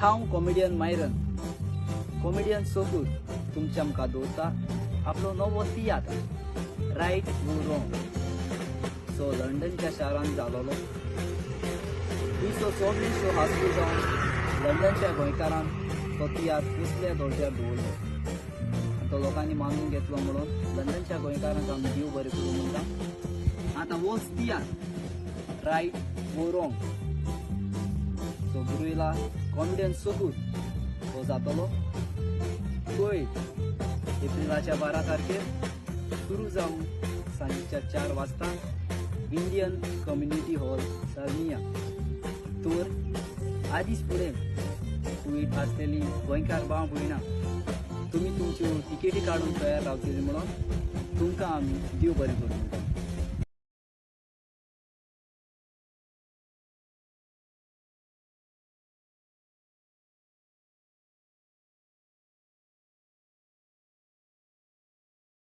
हांव comedian Myron comedian सोगूर तुमचे आमकां दवरता आपलो नवो तियात्र रायट गो रॉंग सो लंडनच्या शारांत जालोलो दिसो सगळी शो हांसू जावन लंडनच्या गोंयकारांक तो तियात्र कसल्या दर्ज्यार दवरलो तो लोकांनी मानून घेतलो म्हणून लंडनच्या गोंयकारांक आमी देव बरें करूं म्हणटा आतां होच tiatr right go wrong so गुरुवेला कॉमेडियन सोगूर हो जातलो पयर एप्रिलाच्या 12 तारखेर सुरू जावन सांजेच्या 4 वाजता इंडियन कम्युनिटी हॉल सारनिया तर आदीच फुडें कुवीट आसलेली गोंयकार भाव भयणां तुमी तुमच्यो तिकेटी काडून तयार रावतली म्हणून तुमकां आमी देव बरें करूं.